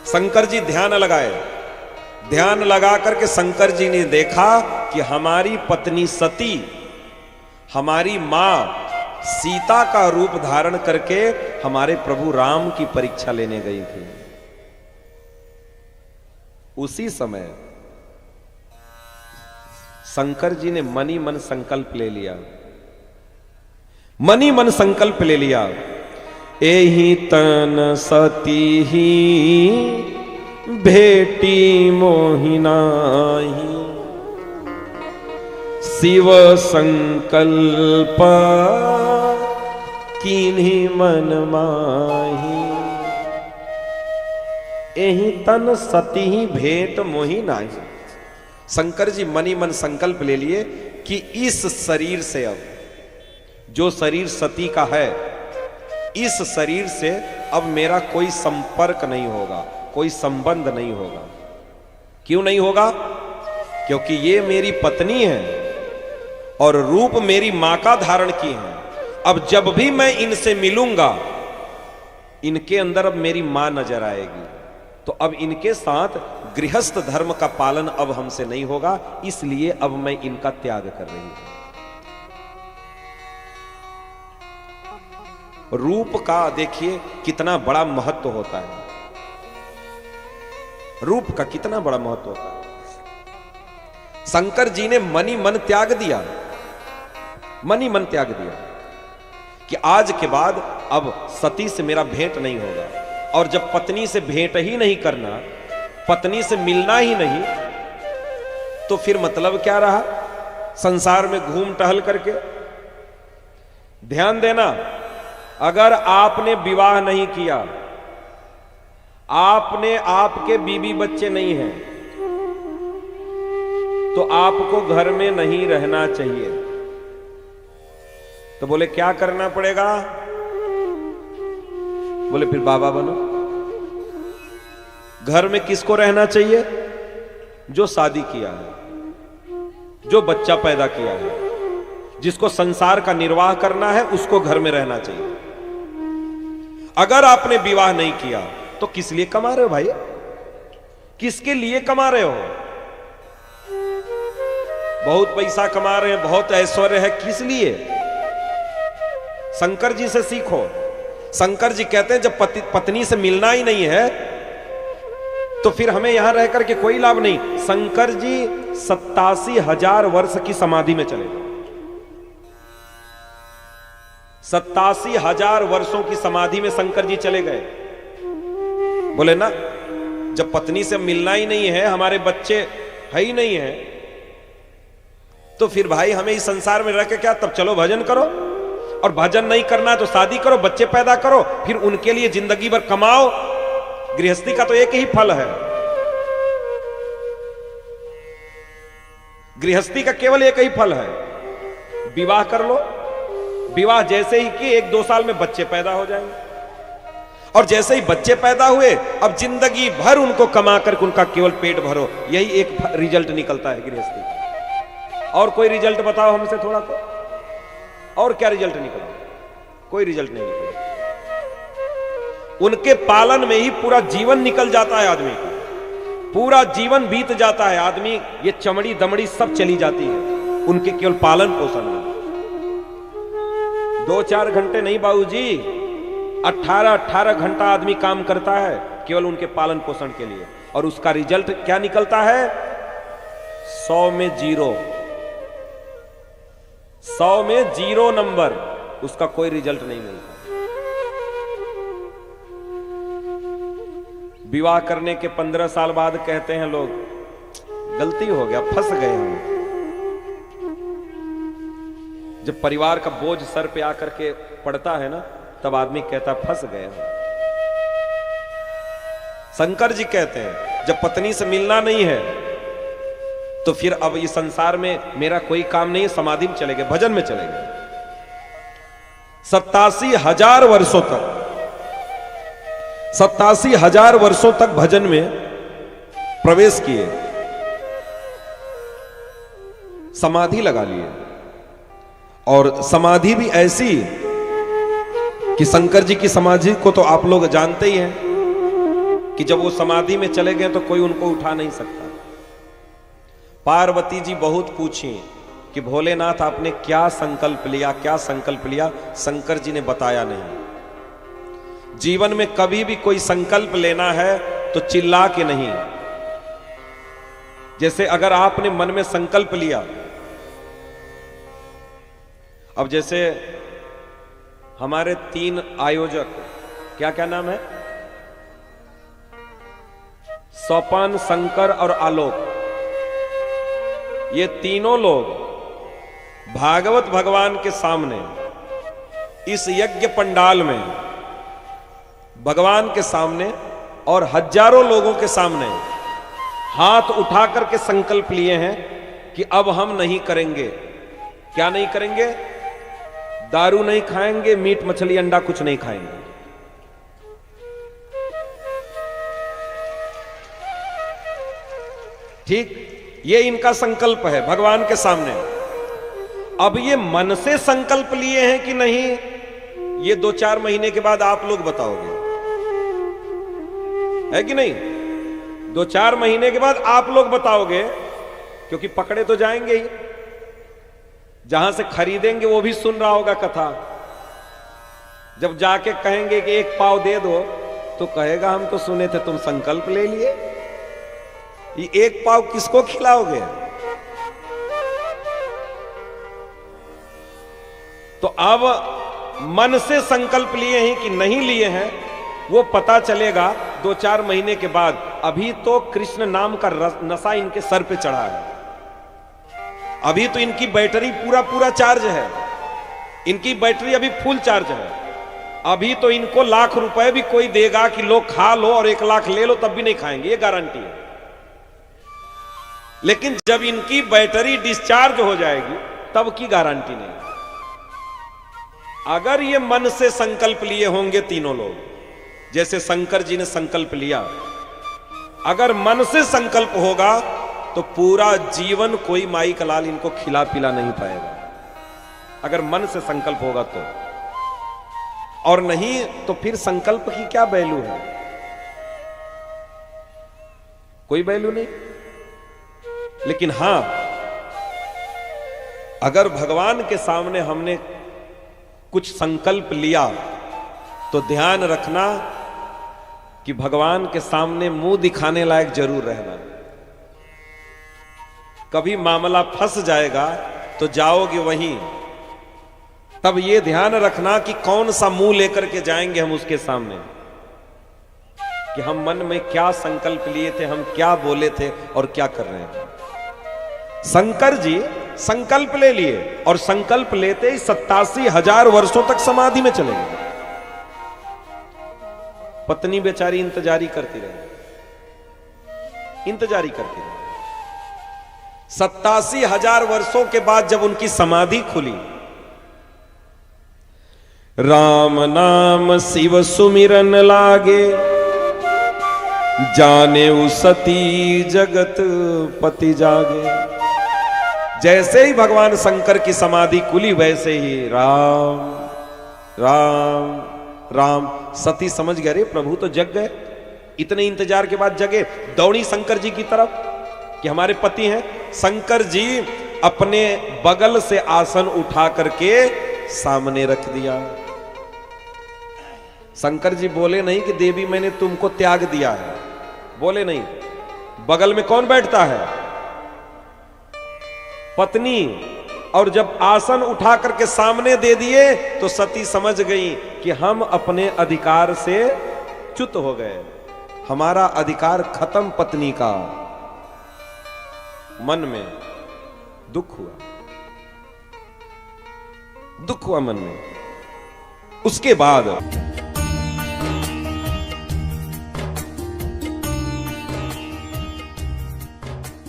शंकर जी ध्यान लगाए। ध्यान लगा करके शंकर जी ने देखा कि हमारी पत्नी सती हमारी मां सीता का रूप धारण करके हमारे प्रभु राम की परीक्षा लेने गई थी। उसी समय शंकर जी ने मनी मन संकल्प ले लिया, मनी मन संकल्प ले लिया, एहि तन सती ही भेटी मोहिनाही, शिव संकल्प कीन्ही मन माही। एहि तन सती ही भेंट मोहि नाही। शंकर जी मनी मन संकल्प ले लिए कि इस शरीर से, अब जो शरीर सती का है, इस शरीर से अब मेरा कोई संपर्क नहीं होगा, कोई संबंध नहीं होगा। क्यों नहीं होगा? क्योंकि ये मेरी पत्नी है और रूप मेरी मां का धारण की है। अब जब भी मैं इनसे मिलूंगा, इनके अंदर अब मेरी मां नजर आएगी, तो अब इनके साथ गृहस्थ धर्म का पालन अब हमसे नहीं होगा, इसलिए अब मैं इनका त्याग कर रही हूं। रूप का देखिए कितना बड़ा महत्व होता है, रूप का कितना बड़ा महत्व होता है। शंकर जी ने मनी मन त्याग दिया, मनी मन त्याग दिया कि आज के बाद अब सती से मेरा भेंट नहीं होगा। और जब पत्नी से भेंट ही नहीं करना, पत्नी से मिलना ही नहीं, तो फिर मतलब क्या रहा संसार में घूम टहल करके। ध्यान देना, अगर आपने विवाह नहीं किया, आपने आपके बीबी बच्चे नहीं हैं, तो आपको घर में नहीं रहना चाहिए। तो बोले क्या करना पड़ेगा? बोले फिर बाबा बनो। घर में किसको रहना चाहिए? जो शादी किया है, जो बच्चा पैदा किया है, जिसको संसार का निर्वाह करना है, उसको घर में रहना चाहिए। अगर आपने विवाह नहीं किया तो किस लिए कमा रहे हो भाई? किसके लिए कमा रहे हो? बहुत पैसा कमा रहे हैं, बहुत ऐश्वर्य है, किस लिए? शंकर जी से सीखो। शंकर जी कहते हैं जब पत्नी से मिलना ही नहीं है तो फिर हमें यहां रह करके कोई लाभ नहीं। शंकर जी 87,000 वर्ष की समाधि में चले, 87,000 वर्षों की समाधि में शंकर जी चले गए। बोले ना, जब पत्नी से मिलना ही नहीं है, हमारे बच्चे है ही नहीं है, तो फिर भाई हमें इस संसार में रह के क्या? तब चलो भजन करो, और भजन नहीं करना तो शादी करो, बच्चे पैदा करो, फिर उनके लिए जिंदगी भर कमाओ। गृहस्थी का तो एक ही फल है, गृहस्थी का केवल एक ही फल है, विवाह कर लो। विवाह जैसे ही कि 1-2 साल में बच्चे पैदा हो जाएंगे, और जैसे ही बच्चे पैदा हुए, अब जिंदगी भर उनको कमा करके उनका केवल पेट भरो। यही एक रिजल्ट निकलता है गृहस्थी का। और कोई रिजल्ट बताओ हमसे थोड़ा को, और क्या रिजल्ट निकला? कोई रिजल्ट नहीं निकला। उनके पालन में ही पूरा जीवन निकल जाता है आदमी का, पूरा जीवन बीत जाता है आदमी, ये चमड़ी दमड़ी सब चली जाती है उनके केवल पालन पोषण में। 2-4 घंटे नहीं बाबूजी, 18 घंटा आदमी काम करता है केवल उनके पालन पोषण के लिए, और उसका रिजल्ट क्या निकलता है? 100 में 0, 100 में 0 नंबर, उसका कोई रिजल्ट नहीं मिलता। विवाह करने के 15 साल बाद कहते हैं लोग, गलती हो गया, फंस गए हम। जब परिवार का बोझ सर पे आकर के पड़ता है ना, तब आदमी कहता फंस गए हम। शंकर जी कहते हैं जब पत्नी से मिलना नहीं है तो फिर अब इस संसार में मेरा कोई काम नहीं है, समाधि में चले गए, भजन में चले गए। 87,000 वर्षों तक, 87,000 वर्षों तक भजन में प्रवेश किए, समाधि लगा लिए। और समाधि भी ऐसी कि शंकर जी की समाधि को तो आप लोग जानते ही हैं, कि जब वो समाधि में चले गए तो कोई उनको उठा नहीं सकता। पार्वती जी बहुत पूछी कि भोलेनाथ आपने क्या संकल्प लिया, क्या संकल्प लिया? शंकर जी ने बताया नहीं। जीवन में कभी भी कोई संकल्प लेना है तो चिल्ला के नहीं। जैसे अगर आपने मन में संकल्प लिया, अब जैसे हमारे 3 आयोजक, क्या क्या नाम है? स्वपन, शंकर और आलोक, ये तीनों लोग भागवत भगवान के सामने इस यज्ञ पंडाल में भगवान के सामने और हजारों लोगों के सामने हाथ उठा करके संकल्प लिए हैं कि अब हम नहीं करेंगे। क्या नहीं करेंगे? दारू नहीं खाएंगे, मीट मछली अंडा कुछ नहीं खाएंगे। ठीक, ये इनका संकल्प है भगवान के सामने। अब ये मन से संकल्प लिए हैं कि नहीं, ये 2-4 महीने के बाद आप लोग बताओगे, है कि नहीं? 2-4 महीने के बाद आप लोग बताओगे, क्योंकि पकड़े तो जाएंगे ही। जहां से खरीदेंगे वो भी सुन रहा होगा कथा। जब जाके कहेंगे कि 1 पाव दे दो, तो कहेगा हम तो सुने थे तुम संकल्प ले लिए, ये 1 पाव किसको खिलाओगे? तो अब मन से संकल्प लिए हैं कि नहीं लिए हैं, वो पता चलेगा 2-4 महीने के बाद। अभी तो कृष्ण नाम का नशा इनके सर पे चढ़ा है। अभी तो इनकी बैटरी पूरा चार्ज है, इनकी बैटरी अभी फुल चार्ज है। अभी तो इनको लाख रुपए भी कोई देगा कि लो खा लो और 1 लाख ले लो, तब भी नहीं खाएंगे, ये गारंटी है। लेकिन जब इनकी बैटरी डिस्चार्ज हो जाएगी तब की गारंटी नहीं। अगर ये मन से संकल्प लिए होंगे तीनों लोग, जैसे शंकर जी ने संकल्प लिया, अगर मन से संकल्प होगा तो पूरा जीवन कोई माई का लाल इनको खिला पिला नहीं पाएगा, अगर मन से संकल्प होगा तो। और नहीं तो फिर संकल्प की क्या वैल्यू है? कोई वैल्यू नहीं। लेकिन हां, अगर भगवान के सामने हमने कुछ संकल्प लिया तो ध्यान रखना कि भगवान के सामने मुंह दिखाने लायक जरूर रहना। कभी मामला फंस जाएगा तो जाओगे वहीं, तब ये ध्यान रखना कि कौन सा मुंह लेकर के जाएंगे हम उसके सामने, कि हम मन में क्या संकल्प लिए थे, हम क्या बोले थे और क्या कर रहे हैं। शंकर जी संकल्प ले लिए और संकल्प लेते ही 87,000 वर्षों तक समाधि में चले गए। पत्नी बेचारी इंतजारी करती रही, इंतजारी करती रही। 87,000 वर्षों के बाद जब उनकी समाधि खुली, राम नाम शिव सुमिरन लागे, जाने सती जगत पति जागे। जैसे ही भगवान शंकर की समाधि खुली, वैसे ही राम राम राम। सती समझ गए, रे प्रभु तो जग गए, इतने इंतजार के बाद जगे। दौड़ी शंकर जी की तरफ कि हमारे पति हैं। शंकर जी अपने बगल से आसन उठा करके सामने रख दिया। शंकर जी बोले नहीं कि देवी मैंने तुमको त्याग दिया है, बोले नहीं। बगल में कौन बैठता है? पत्नी। और जब आसन उठा करके सामने दे दिए तो सती समझ गई कि हम अपने अधिकार से च्युत हो गए, हमारा अधिकार खत्म पत्नी का। मन में दुख हुआ, दुख हुआ मन में। उसके बाद